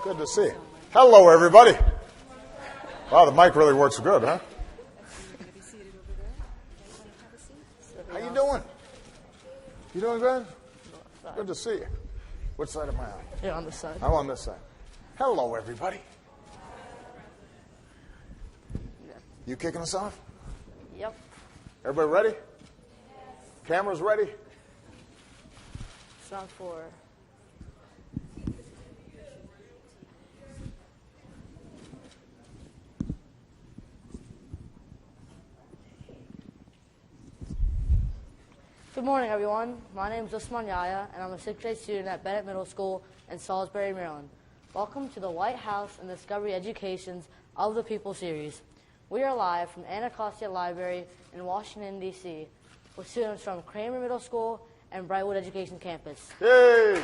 Good to see you. Hello, everybody. Wow, the mic really works good, huh? How you doing? You doing good? Good to see you. Which side am I on? You're on this side. I'm on this side. Hello, everybody. You kicking us off? Yep. Everybody ready? Cameras ready? Sound 4. Good morning, everyone. My name is Usman Yahya, and I'm a 6th grade student at Bennett Middle School in Salisbury, Maryland. Welcome to the White House and Discovery Education's Of the People series. We are live from Anacostia Library in Washington, D.C., with students from Kramer Middle School and Brightwood Education Campus. Yay!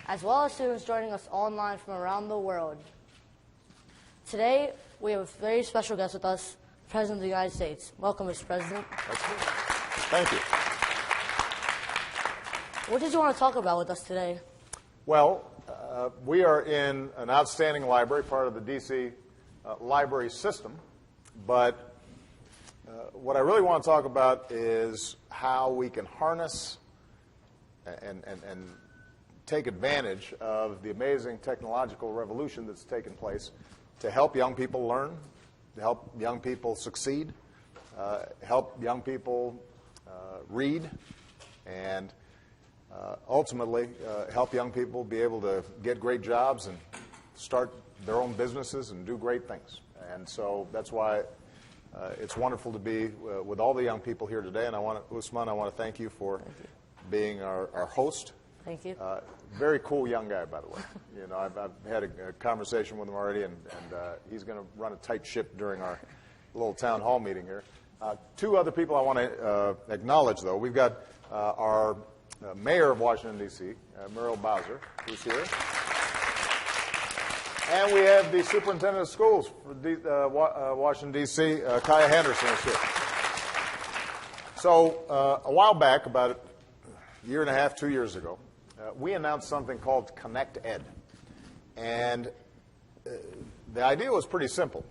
As well as students joining us online from around the world. Today, we have a very special guest with us, the President of the United States. Welcome, Mr. President. Thank you. What did you want to talk about with us today? Well, we are in an outstanding library, part of the D.C. library system, but what I really want to talk about is how we can harness and take advantage of the amazing technological revolution that's taken place to help young people learn, to help young people succeed, help young people read, and ultimately help young people be able to get great jobs and start their own businesses and do great things. And so that's why it's wonderful to be with all the young people here today. And Usman, I want to thank you for being our host. Thank you. Very cool young guy, by the way. You know, I've had a conversation with him already, and he's going to run a tight ship during our little town hall meeting here. Two other people I want to acknowledge, though. We've got our mayor of Washington, D.C., Muriel Bowser, who's here. And we have the superintendent of schools for Washington, D.C., Kaya Henderson is here. So a while back, about a year and a half, 2 years ago, we announced something called Connect Ed. And the idea was pretty simple.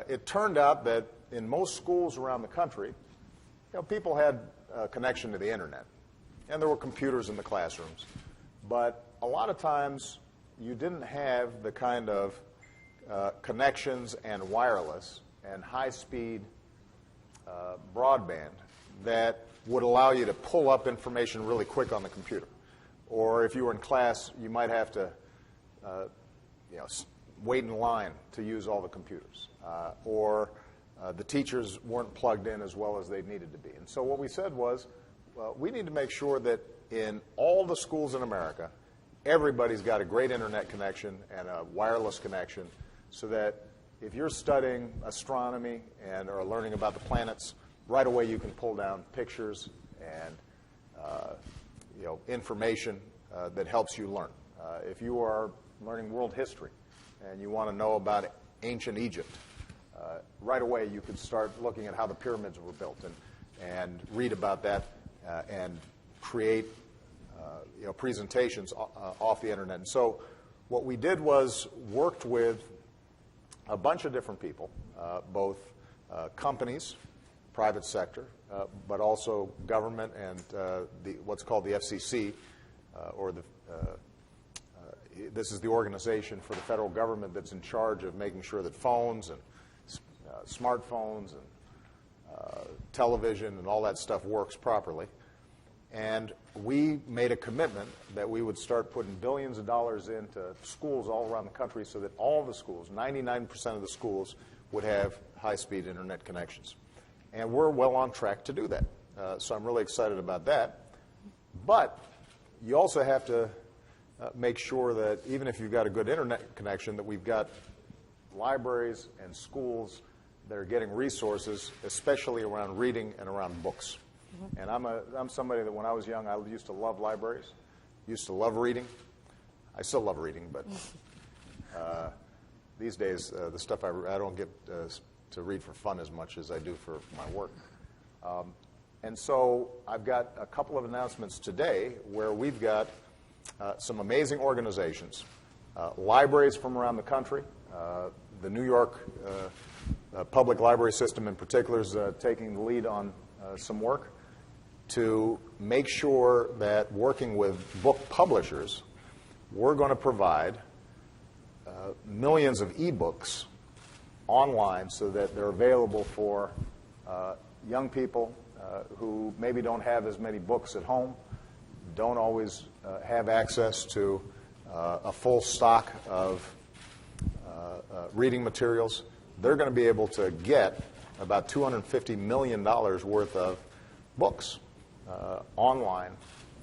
It turned out that in most schools around the country, people had a connection to the internet. And there were computers in the classrooms. But a lot of times, you didn't have the kind of connections and wireless and high-speed broadband that would allow you to pull up information really quick on the computer. Or if you were in class, you might have to wait in line to use all the computers. Or the teachers weren't plugged in as well as they needed to be. And so what we said was, we need to make sure that in all the schools in America, everybody's got a great internet connection and a wireless connection so that if you're studying astronomy and are learning about the planets, right away you can pull down pictures and information that helps you learn. If you are learning world history and you want to know about ancient Egypt, right away you could start looking at how the pyramids were built and read about that and create presentations off the internet. And so what we did was worked with a bunch of different people, both companies, private sector, but also government and what's called the FCC, this is the organization for the federal government that's in charge of making sure that phones and smartphones and television and all that stuff works properly. And we made a commitment that we would start putting billions of dollars into schools all around the country so that all the schools, 99% of the schools, would have high-speed internet connections. And we're well on track to do that. So I'm really excited about that. But you also have to make sure that even if you've got a good internet connection, that we've got libraries and schools that are getting resources, especially around reading and around books. And I'm somebody that when I was young, I used to love libraries, used to love reading. I still love reading, but these days the stuff I don't get to read for fun as much as I do for my work. And so I've got a couple of announcements today where we've got some amazing organizations, libraries from around the country. The New York public library system in particular is taking the lead on some work to make sure that working with book publishers, we're going to provide millions of eBooks online so that they're available for young people who maybe don't have as many books at home, don't always have access to a full stock of reading materials. They're going to be able to get about $250 million worth of books online,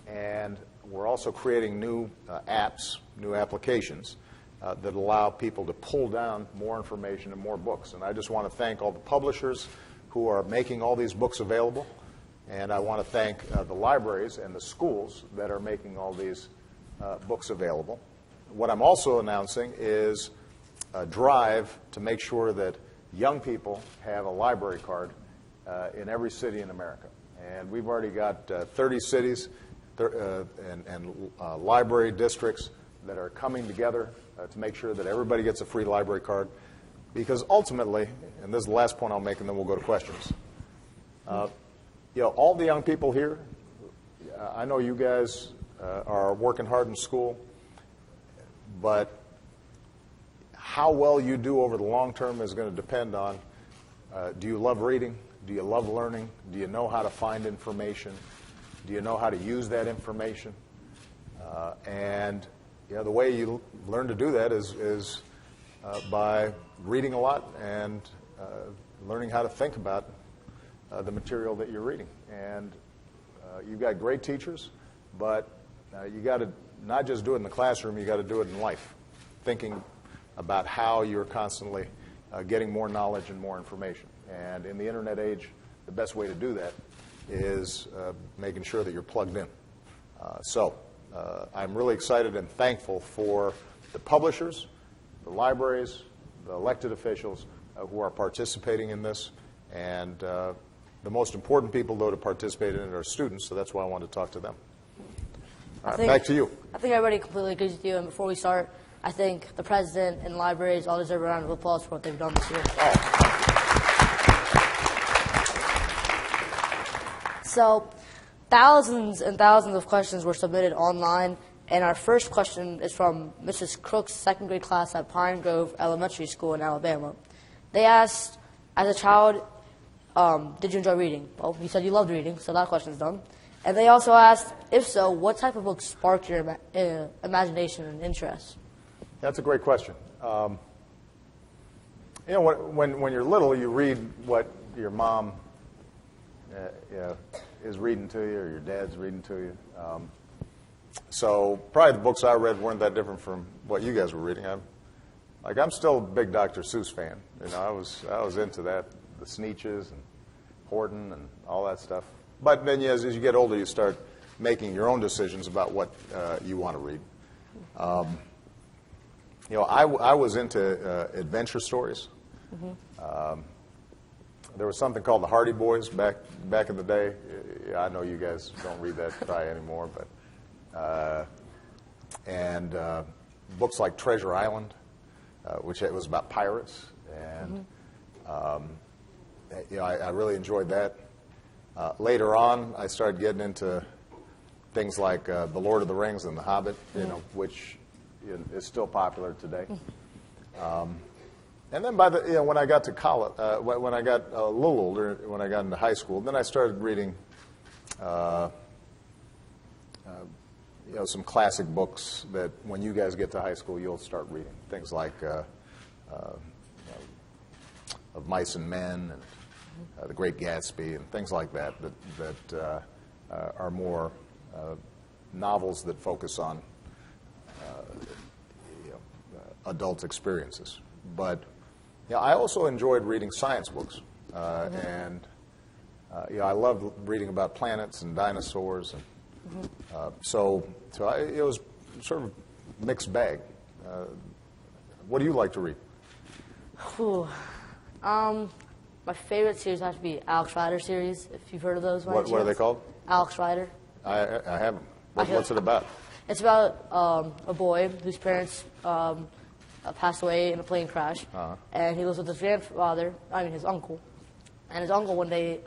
and we're also creating new apps, new applications that allow people to pull down more information and more books. And I just want to thank all the publishers who are making all these books available, and I want to thank the libraries and the schools that are making all these books available. What I'm also announcing is a drive to make sure that young people have a library card in every city in America. And we've already got 30 cities and library districts that are coming together to make sure that everybody gets a free library card. Because ultimately, and this is the last point I'll make, and then we'll go to questions. All the young people here, I know you guys are working hard in school, but how well you do over the long term is going to depend on, do you love reading? Do you love learning? Do you know how to find information? Do you know how to use that information? And the way you learn to do that is by reading a lot and learning how to think about the material that you're reading. And you've got great teachers, but you got to not just do it in the classroom, you got to do it in life, thinking about how you're constantly getting more knowledge and more information. And in the internet age, the best way to do that is making sure that you're plugged in. So I'm really excited and thankful for the publishers, the libraries, the elected officials who are participating in this. And the most important people, though, to participate in it are students, so that's why I want to talk to them. All right, back to you. I think everybody completely agrees with you. And before we start, I think the president and libraries all deserve a round of applause for what they've done this year. Oh. So thousands and thousands of questions were submitted online, and our first question is from Mrs. Crook's second grade class at Pine Grove Elementary School in Alabama. They asked, as a child, did you enjoy reading? Well, you said you loved reading, so that question's done. And they also asked, if so, what type of books sparked your imagination and interest? That's a great question. When you're little, you read what your mom is reading to you, or your dad's reading to you. So probably the books I read weren't that different from what you guys were reading. I'm still a big Dr. Seuss fan. I was into that, the Sneetches and Horton and all that stuff. But then as you get older, you start making your own decisions about what you want to read. I was into adventure stories. Mm-hmm. There was something called the Hardy Boys back in the day. I know you guys don't read that probably anymore, but and books like Treasure Island, which it was about pirates, and I really enjoyed that. Later on, I started getting into things like The Lord of the Rings and The Hobbit, which is still popular today. And then when I got to college, when I got a little older, when I got into high school, then I started reading some classic books that when you guys get to high school, you'll start reading. Things like Of Mice and Men and The Great Gatsby and things like that are more novels that focus on adult experiences. But I also enjoyed reading science books, and I loved reading about planets and dinosaurs, and so it was sort of a mixed bag. What do you like to read? My favorite series has to be Alex Rider series, if you've heard of those. What are they called? Alex Rider. I haven't. What's it about? It's about a boy whose parents passed away in a plane crash, and he lives with his his uncle. And his uncle one day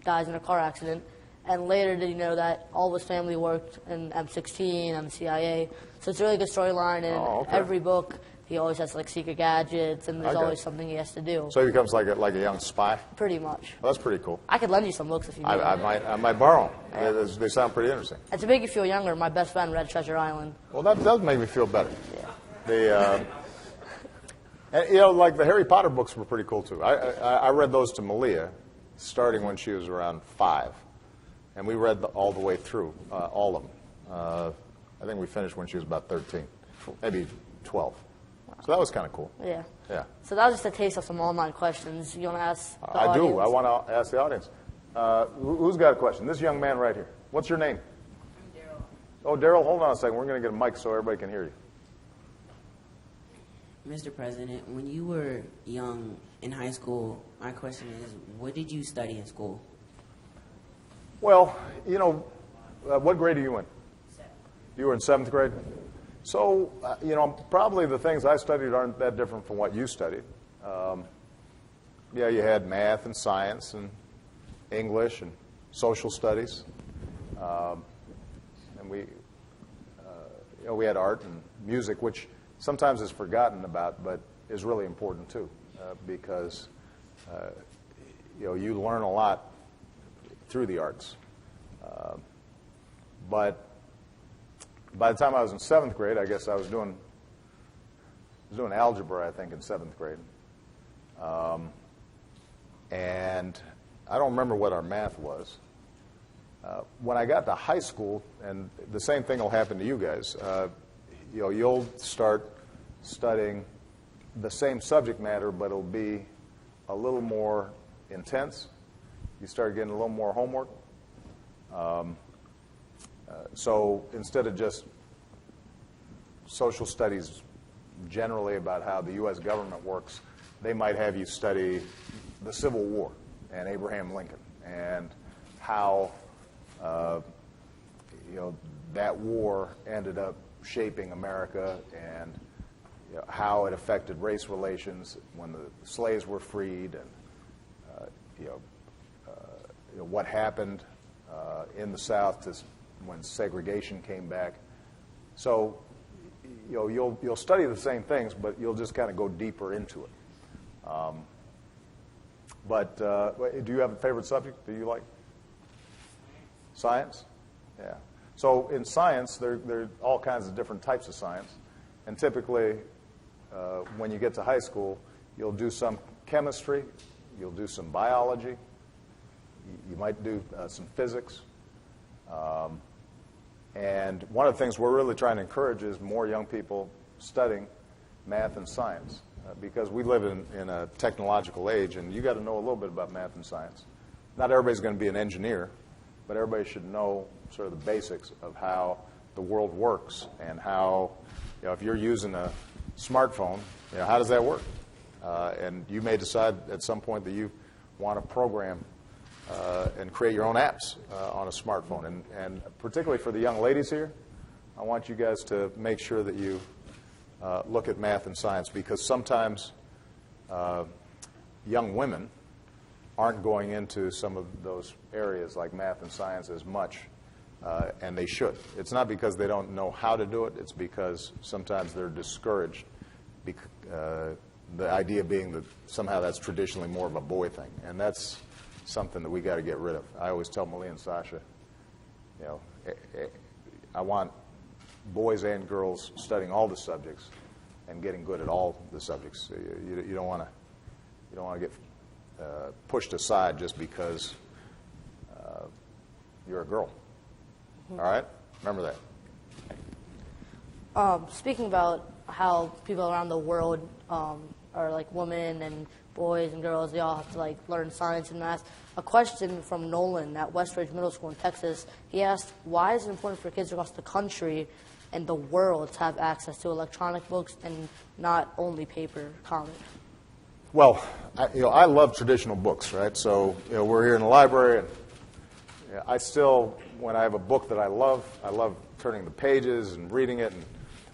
dies in a car accident, and later did you know that all of his family worked in M16 and the CIA. So it's a really good storyline, and every book he always has like secret gadgets, and there's always something he has to do. So he becomes like a young spy? Pretty much. Well, that's pretty cool. I could lend you some books if you need. I might borrow them. They sound pretty interesting. And to make you feel younger, my best friend read Treasure Island. Well, that does make me feel better. Yeah. And, like the Harry Potter books were pretty cool, too. I read those to Malia, starting when she was around 5. And we read all the way through, all of them. I think we finished when she was about 13, maybe 12. So that was kind of cool. Yeah. Yeah. So that was just a taste of some online questions. You want to ask the I audience? do. I want to ask the audience. Who's got a question? This young man right here. What's your name? Daryl. Oh, Daryl, hold on a second. We're going to get a mic so everybody can hear you. Mr. President, when you were young in high school, my question is, what did you study in school? Well, what grade are you in? 7th. You were in 7th grade? So, probably the things I studied aren't that different from what you studied. You had math and science and English and social studies. And we had art and music, which sometimes is forgotten about, but is really important too, because you learn a lot through the arts. But by the time I was in 7th grade, I guess I was doing algebra, I think, in 7th grade. And I don't remember what our math was. When I got to high school, and the same thing will happen to you guys, you'll start studying the same subject matter, but it'll be a little more intense. You start getting a little more homework. So instead of just social studies generally about how the U.S. government works, they might have you study the Civil War and Abraham Lincoln and how that war ended up shaping America and how it affected race relations when the slaves were freed and what happened in the South when segregation came back. So you'll study the same things, but you'll just kind of go deeper into it. But do you have a favorite subject that you like? Science? Yeah. So in science, there are all kinds of different types of science. And typically, when you get to high school, you'll do some chemistry, you'll do some biology, you might do some physics. And one of the things we're really trying to encourage is more young people studying math and science, because we live in a technological age, and you got to know a little bit about math and science. Not everybody's going to be an engineer, but everybody should know sort of the basics of how the world works and how, if you're using a smartphone, how does that work? And you may decide at some point that you want to program and create your own apps on a smartphone. And particularly for the young ladies here, I want you guys to make sure that you look at math and science, because sometimes young women aren't going into some of those areas like math and science as much, and they should. It's not because they don't know how to do it, it's because sometimes they're discouraged, the idea being that somehow that's traditionally more of a boy thing, and that's something that we got to get rid of. I always tell Malia and Sasha, I want boys and girls studying all the subjects and getting good at all the subjects. You don't want to get pushed aside just because you're a girl. All right? Remember that. Speaking about how people around the world are like women and boys and girls, they all have to learn science and math. A question from Nolan at Westridge Middle School in Texas. He asked, why is it important for kids across the country and the world to have access to electronic books and not only paper comics? Well, I love traditional books, right? So we're here in the library, and I still, when I have a book that I love turning the pages and reading it. And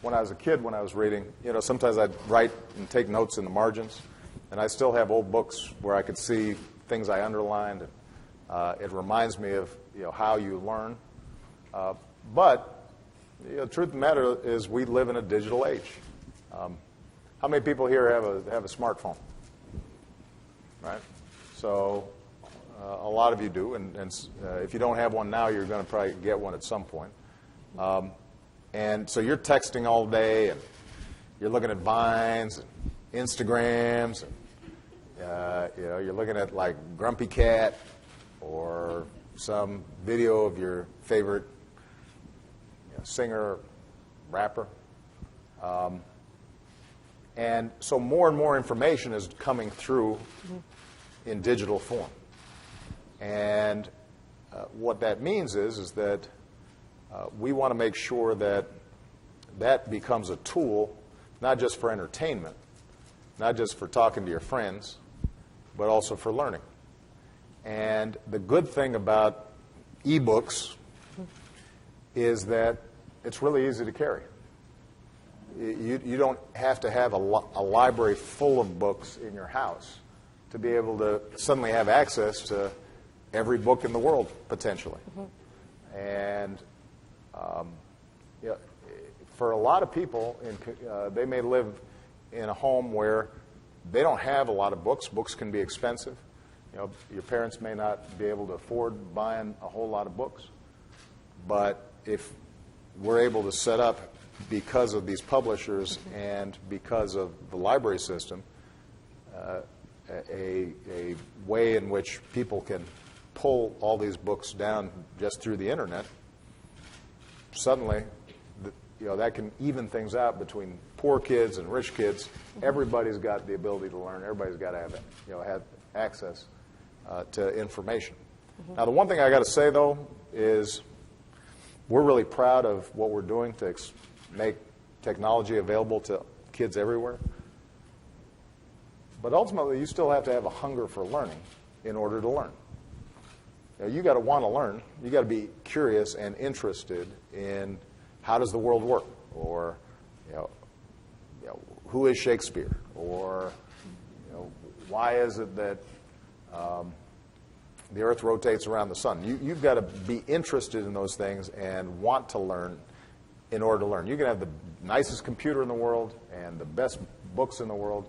when I was a kid, when I was reading, sometimes I'd write and take notes in the margins, and I still have old books where I could see things I underlined. And it reminds me of how you learn. But the truth of the matter is, we live in a digital age. How many people here have a smartphone? Right? So a lot of you do, and if you don't have one now, you're going to probably get one at some point. And so you're texting all day, and you're looking at Vines and Instagrams, and you're looking at like Grumpy Cat or some video of your favorite singer, rapper. And so more and more information is coming through in digital form. And what that means is that we want to make sure that that becomes a tool, not just for entertainment, not just for talking to your friends, but also for learning. And the good thing about eBooks is that it's really easy to carry. You don't have to have a library full of books in your house to be able to suddenly have access to every book in the world, potentially. And for a lot of people, they may live in a home where they don't have a lot of books. Books can be expensive. Your parents may not be able to afford buying a whole lot of books. But if we're able to set up, because of these publishers and because of the library system, a way in which people can pull all these books down just through the internet, suddenly that can even things out between poor kids and rich kids. Everybody's got the ability to learn. Everybody's got to have access to information. Now, the one thing I got to say, though, is we're really proud of what we're doing to make technology available to kids everywhere. But ultimately, you still have to have a hunger for learning in order to learn. You got to want to learn. You got to be curious and interested in how does the world work, or who is Shakespeare, or why is it that the Earth rotates around the sun. You've got to be interested in those things and want to learn in order to learn. You can have the nicest computer in the world and the best books in the world,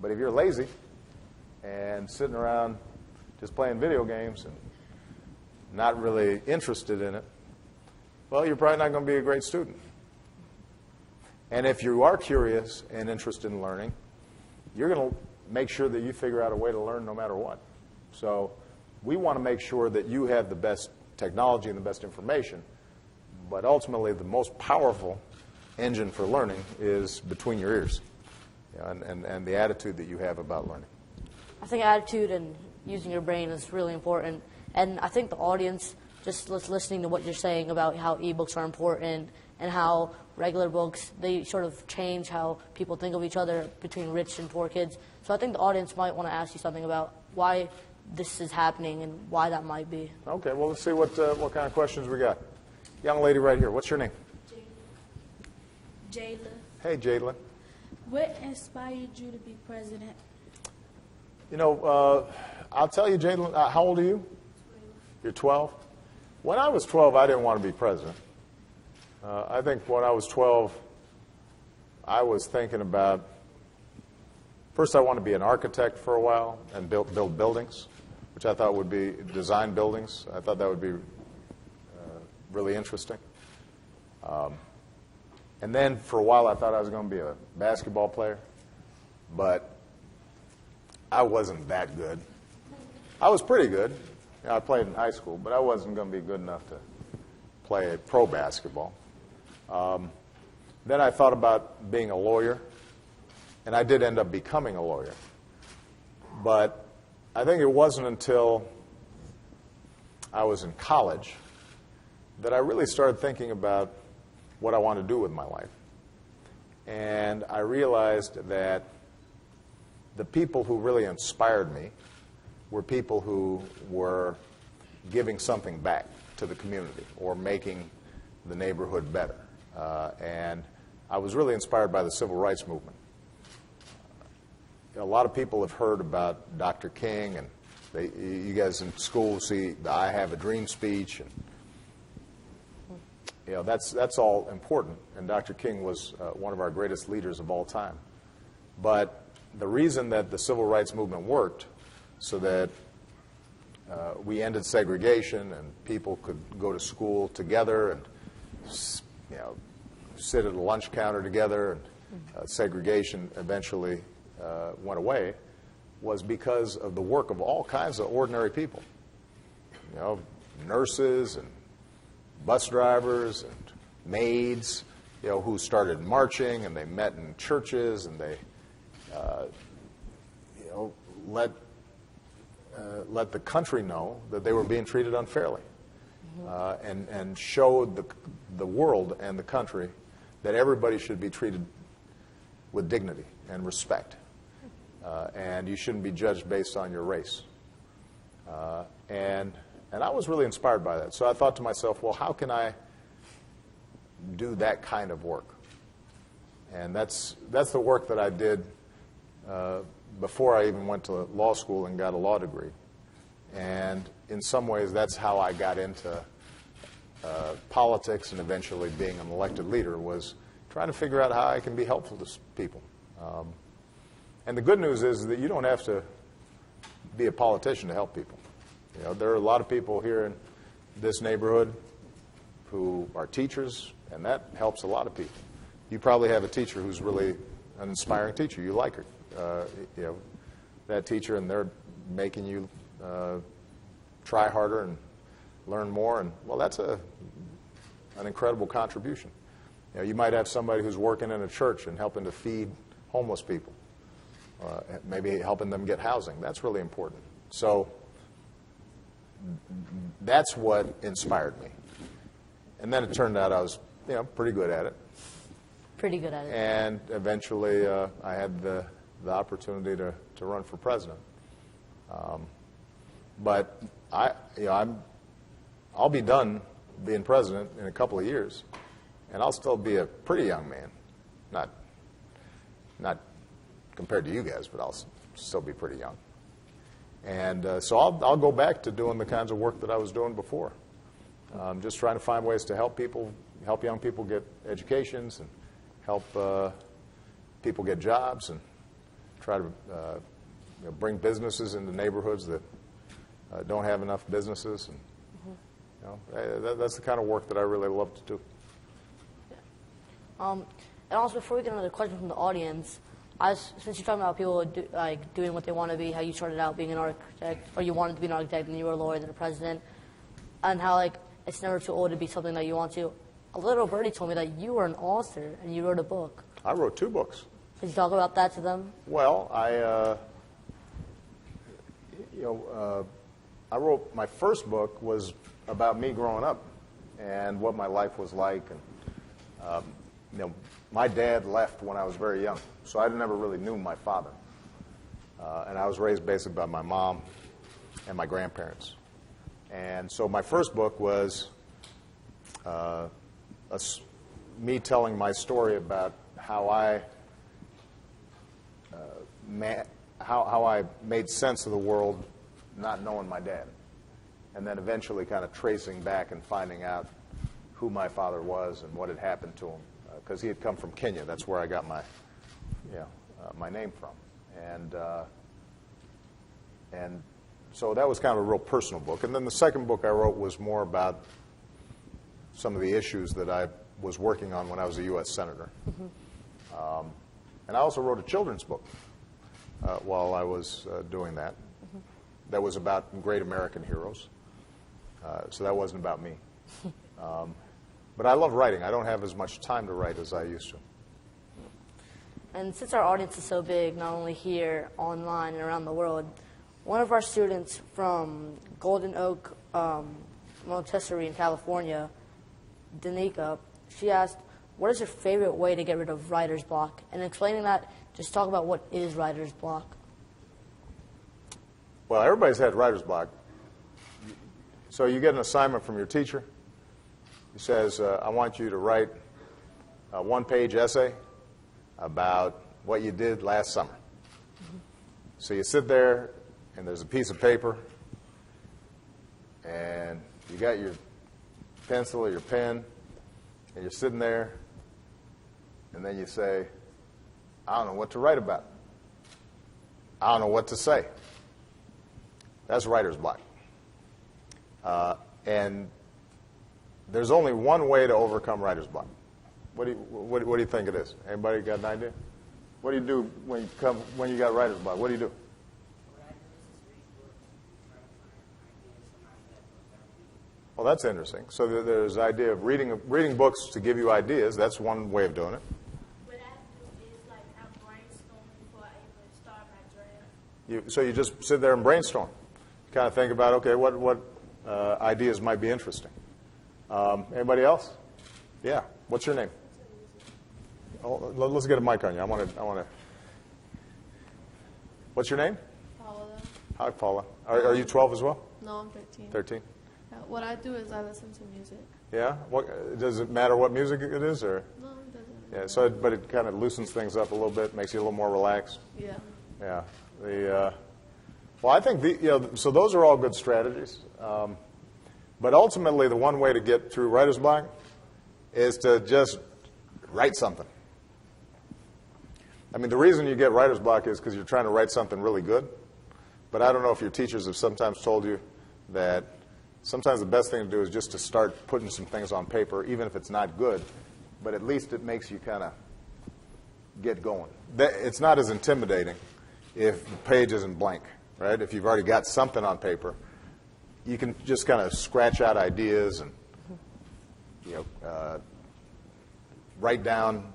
but if you're lazy and sitting around just playing video games and not really interested in it, well, you're probably not going to be a great student. And if you are curious and interested in learning, you're going to make sure that you figure out a way to learn no matter what. So we want to make sure that you have the best technology and the best information, but ultimately the most powerful engine for learning is between your ears, and the attitude that you have about learning. I think attitude and using your brain is really important. And I think the audience, just listening to what you're saying about how ebooks are important and how regular books, they sort of change how people think of each other between rich and poor kids. So I think the audience might want to ask you something about why this is happening and why that might be. Okay, well, let's see what kind of questions we got. Young lady right here, what's your name? Jayla. Hey, Jayla. What inspired you to be president? I'll tell you, Jayla, how old are you? 12. You're 12? When I was 12, I didn't want to be president. I think when I was 12, I was thinking about, first I wanted to be an architect for a while and build buildings, which I thought would be design buildings. I thought that would be really interesting. And then for a while I thought I was going to be a basketball player, but I wasn't that good. I was pretty good. I played in high school, but I wasn't going to be good enough to play pro basketball. Then I thought about being a lawyer, and I did end up becoming a lawyer. But I think it wasn't until I was in college that I really started thinking about what I want to do with my life. And I realized that the people who really inspired me were people who were giving something back to the community or making the neighborhood better. And I was really inspired by the civil rights movement. A lot of people have heard about Dr. King, and you guys in school see the I Have a Dream speech, and that's all important. And Dr. King was one of our greatest leaders of all time. But the reason that the civil rights movement worked, so that we ended segregation and people could go to school together and sit at a lunch counter together, and segregation eventually went away, was because of the work of all kinds of ordinary people. Nurses and bus drivers and maids, who started marching, and they met in churches, and they let the country know that they were being treated unfairly, and showed the world and the country that everybody should be treated with dignity and respect, and you shouldn't be judged based on your race. And I was really inspired by that. So I thought to myself, well, how can I do that kind of work? And that's the work that I did before I even went to law school and got a law degree. And in some ways, that's how I got into politics and eventually being an elected leader, was trying to figure out how I can be helpful to people. And the good news is that you don't have to be a politician to help people. There are a lot of people here in this neighborhood who are teachers, and that helps a lot of people. You probably have a teacher who's really an inspiring teacher. You like her, that teacher, and they're making you try harder and learn more. And well, that's an incredible contribution. You might have somebody who's working in a church and helping to feed homeless people, maybe helping them get housing. That's really important. So that's what inspired me. And then it turned out I was, pretty good at it. Pretty good at it. And eventually I had the opportunity to run for president. But I'll be done being president in a couple of years, and I'll still be a pretty young man. Not compared to you guys, but I'll still be pretty young. And so I'll go back to doing the kinds of work that I was doing before. Just trying to find ways to help young people get educations, and help people get jobs, and try to bring businesses into neighborhoods that don't have enough businesses. And that's the kind of work that I really love to do. And also, before we get another question from the audience, since you're talking about people doing what they want to be, how you started out being an architect, or you wanted to be an architect, and you were a lawyer, then a president, and how it's never too old to be something that you want to. A little birdie told me that you were an author and you wrote a book. I wrote 2 books. Could you talk about that to them? Well, I wrote, my first book was about me growing up and what my life was like. And my dad left when I was very young, so I never really knew my father. And I was raised basically by my mom and my grandparents. And so my first book was me telling my story about how I made sense of the world not knowing my dad, and then eventually kind of tracing back and finding out who my father was and what had happened to him, because he had come from Kenya. That's where I got my name from. And so that was kind of a real personal book. And then the second book I wrote was more about some of the issues that I was working on when I was a U.S. Senator. Mm-hmm. And I also wrote a children's book while I was doing that. Mm-hmm. That was about great American heroes. So that wasn't about me. But I love writing. I don't have as much time to write as I used to. And since our audience is so big, not only here, online, and around the world, one of our students from Golden Oak, Montessori in California, Danica, she asked, what is your favorite way to get rid of writer's block? And explaining that, just talk about what is writer's block. Well, everybody's had writer's block. So you get an assignment from your teacher. He says, I want you to write a one-page essay about what you did last summer. So you sit there, and there's a piece of paper, and you got your pencil or your pen, and you're sitting there, and then you say, I don't know what to write about. I don't know what to say. That's writer's block. And there's only one way to overcome writer's block. What do you think it is? Anybody got an idea? What do you do when you got writer's block? What do you do? Well, that's interesting. So there's the idea of reading books to give you ideas. That's one way of doing it. What I do is like I brainstorm before I even start my draft. So you just sit there and brainstorm. Kind of think about, okay, what ideas might be interesting. Anybody else? Yeah. What's your name? Oh, let's get a mic on you. I want to. What's your name? Paula. Hi, Paula. Are you 12 as well? No, I'm 13. 13. What I do is I listen to music. Yeah. Does it matter what music it is, or? No, it doesn't. Yeah. So, but it kind of loosens things up a little bit, makes you a little more relaxed. Yeah. Yeah. Well, I think so those are all good strategies. But ultimately, the one way to get through writer's block is to just write something. I mean, the reason you get writer's block is because you're trying to write something really good. But I don't know if your teachers have sometimes told you that sometimes the best thing to do is just to start putting some things on paper, even if it's not good. But at least it makes you kind of get going. It's not as intimidating if the page isn't blank, right? If you've already got something on paper, you can just kind of scratch out ideas and write down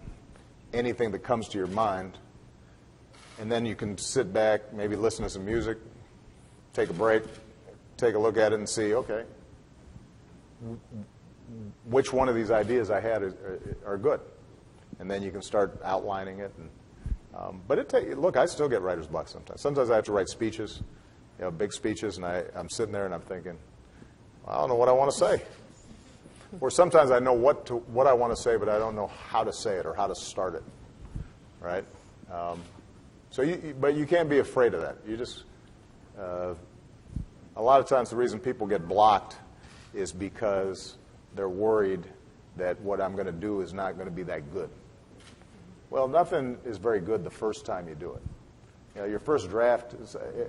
anything that comes to your mind, and then you can sit back, maybe listen to some music, take a break, take a look at it and see, okay, which one of these ideas I had are good, and then you can start outlining it. But look, I still get writer's block sometimes. Sometimes I have to write speeches, big speeches, and I'm sitting there and I'm thinking, I don't know what I want to say. Or sometimes I know what I want to say, but I don't know how to say it or how to start it, right? But you can't be afraid of that. You just a lot of times the reason people get blocked is because they're worried that what I'm going to do is not going to be that good. Well, nothing is very good the first time you do it. Your first draft,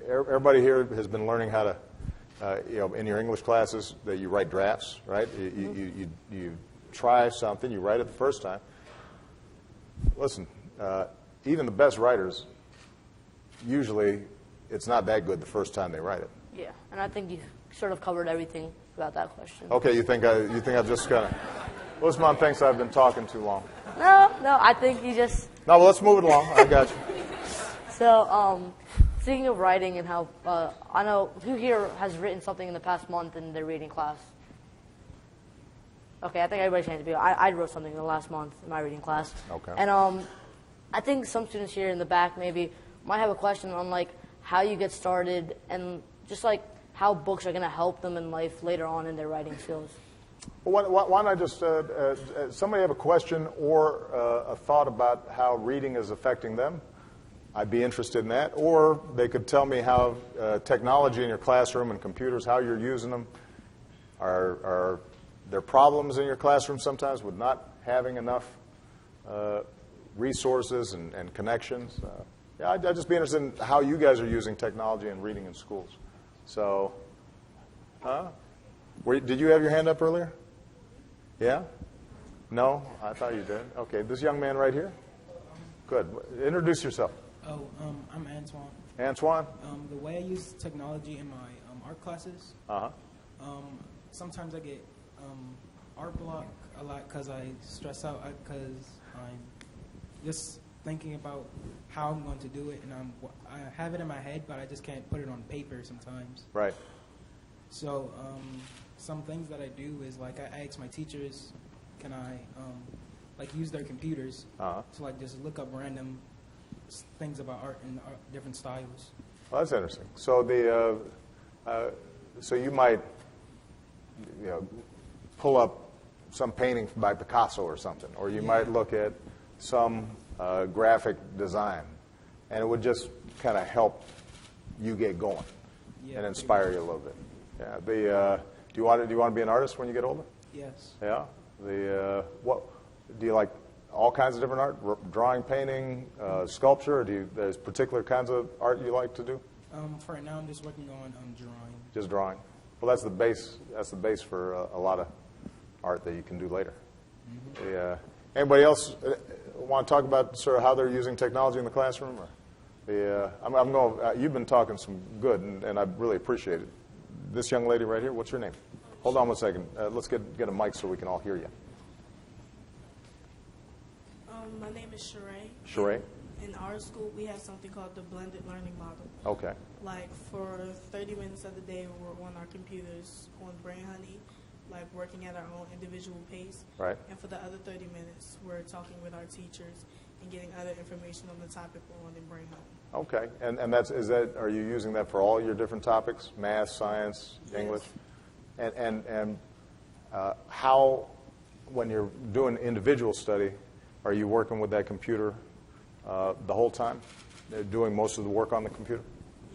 everybody here has been learning how to, in your English classes, that you write drafts, right? You try something, you write it the first time. Listen, even the best writers, usually it's not that good the first time they write it. Yeah, and I think you sort of covered everything about that question. Okay, you think I've just kind of... Usman thinks I've been talking too long. No, I think you just... No, well, let's move it along. I got you. So, speaking of writing and how, I know, who here has written something in the past month in their reading class? Okay, I think everybody's hands up. I wrote something in the last month in my reading class. Okay. And I think some students here in the back maybe might have a question on, like, how you get started and just, like, how books are going to help them in life later on in their writing skills. Well, why don't I just, somebody have a question or a thought about how reading is affecting them? I'd be interested in that. Or they could tell me how technology in your classroom and computers, how you're using them. Are there problems in your classroom sometimes with not having enough resources and connections? I'd just be interested in how you guys are using technology and reading in schools. So, did you have your hand up earlier? Yeah? No? I thought you did. Okay, this young man right here? Good. Introduce yourself. Oh, I'm Antoine. Antoine? The way I use technology in my art classes, sometimes I get art block a lot because I stress out because I'm just thinking about how I'm going to do it, and I have it in my head, but I just can't put it on paper sometimes. Right. So some things that I do is, like, I ask my teachers, can I use their computers to, like, just look up random things about art and different styles. Well, that's interesting. So so you might, pull up some painting by Picasso or something, or you might look at some graphic design, and it would just kind of help you get going and inspire you a little bit. Yeah. Do you want to be an artist when you get older? Yes. Yeah. What do you like? All kinds of different art, drawing, painting, sculpture. Or there's particular kinds of art you like to do? For right now, I'm just working on drawing. Just drawing. Well, that's the base. That's the base for a lot of art that you can do later. Mm-hmm. Anybody else want to talk about sort of how they're using technology in the classroom? Or I'm going. You've been talking some good, and I really appreciate it. This young lady right here. What's your name? Hold on one second. Let's get a mic so we can all hear you. My name is Sheree. Sheree? In our school, we have something called the blended learning model. Okay. Like for 30 minutes of the day, we're on our computers on Brain Honey, like working at our own individual pace. Right. And for the other 30 minutes, we're talking with our teachers and getting other information on the topic we're on in Brain Honey. Okay. And are you using that for all your different topics? Math, science, English? And how, when you're doing individual study, are you working with that computer the whole time? They're doing most of the work on the computer?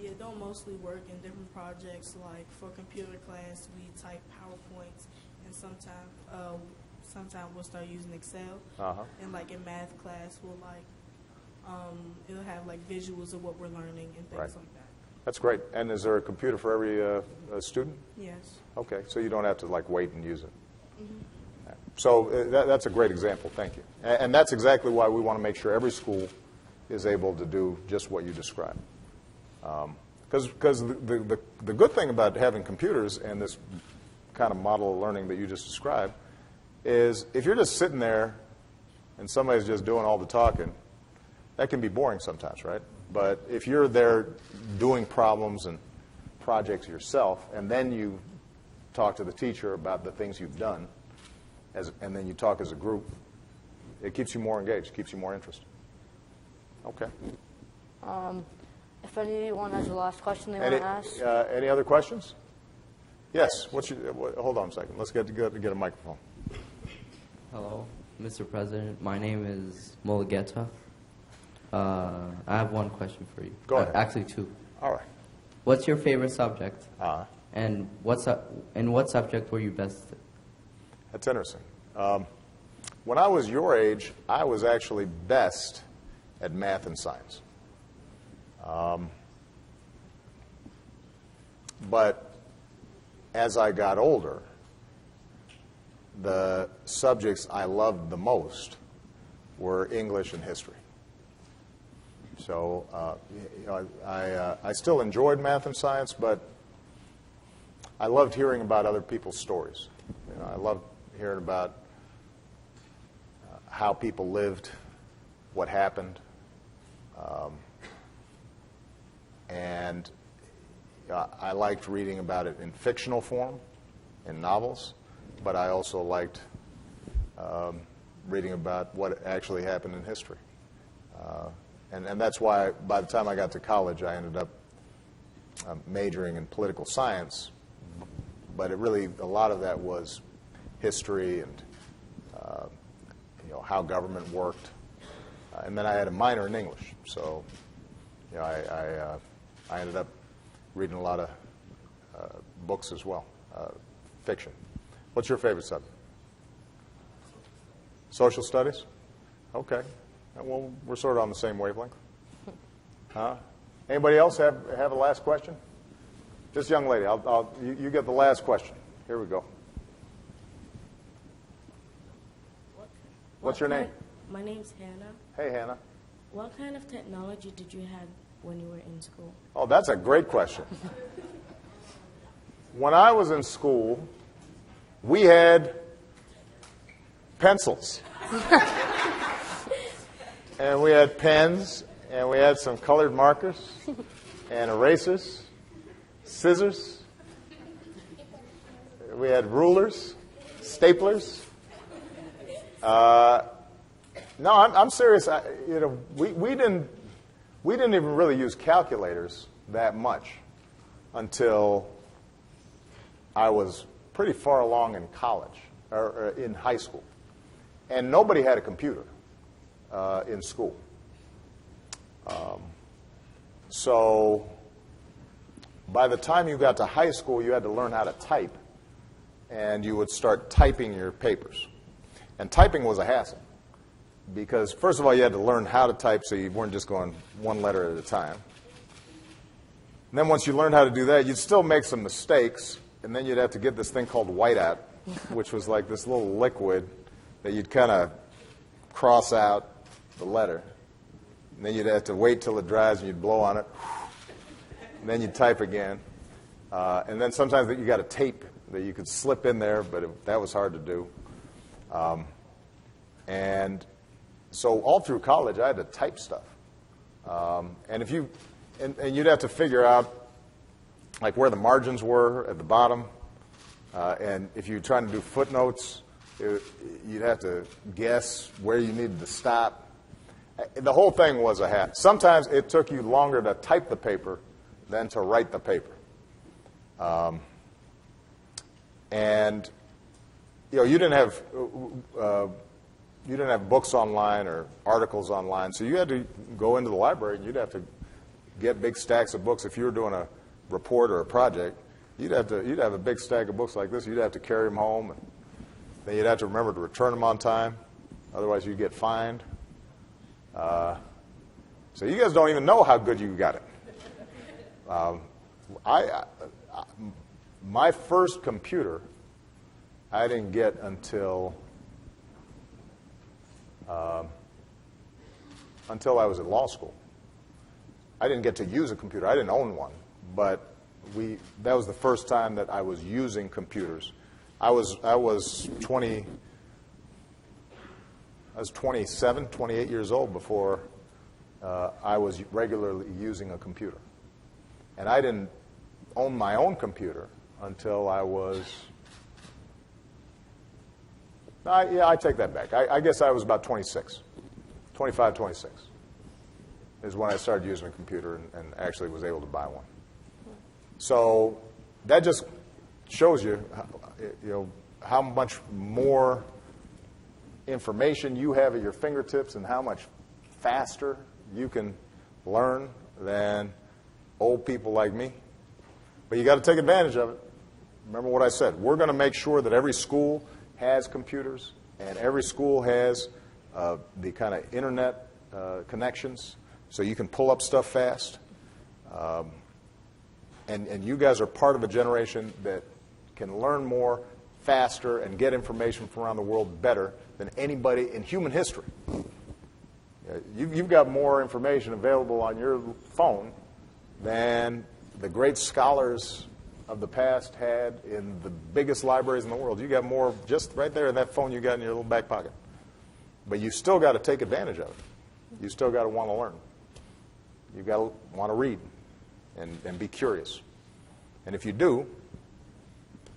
Yeah, don't mostly work in different projects. Like for computer class, we type PowerPoints, and sometimes we'll start using Excel. Uh-huh. And like in math class, we'll it'll have like visuals of what we're learning and things Right. like that. That's great. And is there a computer for every student? Yes. Okay, so you don't have to wait and use it. Mm-hmm. So that's a great example. Thank you. And that's exactly why we want to make sure every school is able to do just what you described. Because the good thing about having computers and this kind of model of learning that you just described is if you're just sitting there and somebody's just doing all the talking, that can be boring sometimes, right? But if you're there doing problems and projects yourself, and then you talk to the teacher about the things you've done, and then you talk as a group, it keeps you more engaged, keeps you more interested. Okay. If anyone has a last question they want to ask. Any other questions? Yes. Hold on a second. Let's get a microphone. Hello, Mr. President. My name is Mulugeta. I have one question for you. Go ahead. Actually, two. All right. What's your favorite subject? And what subject were you best at? That's interesting. When I was your age, I was actually best at math and science. But as I got older, the subjects I loved the most were English and history. So I still enjoyed math and science, but I loved hearing about other people's stories. I loved hearing about how people lived, what happened, and I liked reading about it in fictional form, in novels, but I also liked reading about what actually happened in history. And that's why by the time I got to college, I ended up majoring in political science, but a lot of that was history and how government worked. And then I had a minor in English, so I ended up reading a lot of books as well, fiction. What's your favorite subject? Social studies? Okay. Well, we're sort of on the same wavelength. Anybody else have a last question? This young lady, you get the last question. Here we go. What's your name? My name's Hannah. Hey, Hannah. What kind of technology did you have when you were in school? Oh, that's a great question. When I was in school, we had pencils. And we had pens, and we had some colored markers, and erasers, scissors. We had rulers, staplers. No, I'm serious. We didn't even really use calculators that much until I was pretty far along in college, or in high school. And nobody had a computer in school. So by the time you got to high school, you had to learn how to type, and you would start typing your papers. And typing was a hassle, because first of all, you had to learn how to type so you weren't just going one letter at a time. And then once you learned how to do that, you'd still make some mistakes, and then you'd have to get this thing called whiteout, which was like this little liquid that you'd kind of cross out the letter. And then you'd have to wait till it dries, and you'd blow on it. And then you'd type again. And then sometimes you got a tape that you could slip in there, but that was hard to do. And so all through college, I had to type stuff. And if you, and you'd have to figure out like where the margins were at the bottom. And if you were trying to do footnotes, you'd have to guess where you needed to stop. The whole thing was a hack. Sometimes it took you longer to type the paper than to write the paper. And you know, you didn't have books online or articles online, so you had to go into the library and you'd have to get big stacks of books. If you were doing a report or a project, you'd have a big stack of books like this. You'd have to carry them home, and then you'd have to remember to return them on time. Otherwise, you'd get fined. So you guys don't even know how good you got it. My first computer, I didn't get until I was at law school. I didn't get to use a computer. I didn't own one, but that was the first time that I was using computers. I was 27, 28 years old before I was regularly using a computer. And I didn't own my own computer until I was, I take that back. I guess I was about 26, 25, 26 is when I started using a computer and actually was able to buy one. So that just shows you, how much more information you have at your fingertips and how much faster you can learn than old people like me. But you got to take advantage of it. Remember what I said. We're going to make sure that every school has computers and every school has the kind of internet connections so you can pull up stuff fast. And you guys are part of a generation that can learn more faster and get information from around the world better than anybody in human history. You've got more information available on your phone than the great scholars of the past had in the biggest libraries in the world. You got more just right there in that phone you got in your little back pocket. But you still got to take advantage of it. You still got to want to learn. You got to want to read and be curious. And if you do,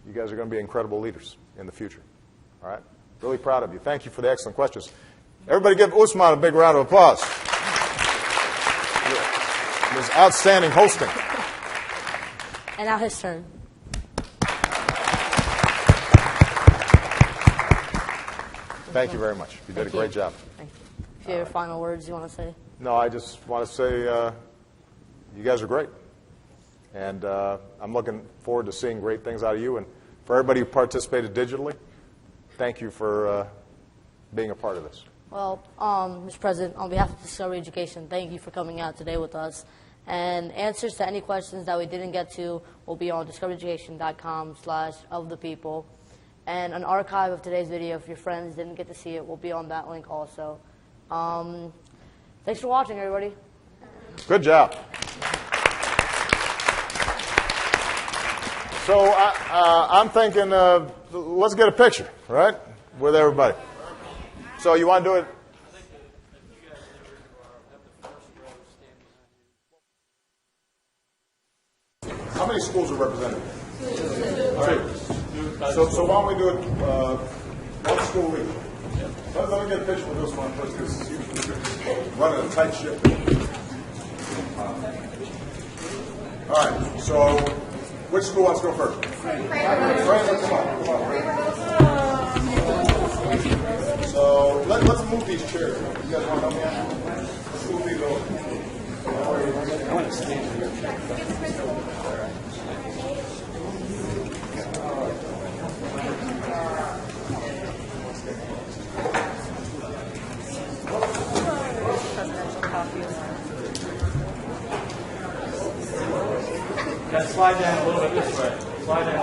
you guys are going to be incredible leaders in the future. All right? Really proud of you. Thank you for the excellent questions. Everybody give Usman a big round of applause. His outstanding hosting. And now his turn. Thank you very much. You did a great job. Thank you. If you have final words you want to say? No, I just want to say you guys are great. And I'm looking forward to seeing great things out of you. And for everybody who participated digitally, thank you for being a part of this. Well, Mr. President, on behalf of Discovery Education, thank you for coming out today with us. And answers to any questions that we didn't get to will be on discoveryeducation.com/ofthepeople. And an archive of today's video, if your friends didn't get to see it, will be on that link also. Thanks for watching, everybody. Good job. So I'm thinking, let's get a picture, right, with everybody. So you want to do it? How many schools are represented? Two. So why don't we do it one school each? Let me get a picture with this one first, because you're running a tight ship. All right, so which school wants to go first? Franklin, come on. So let's move these chairs. You guys want to help me out? Let's move these over. I want to stand here. Yeah, slide down a little bit this way. Slide down.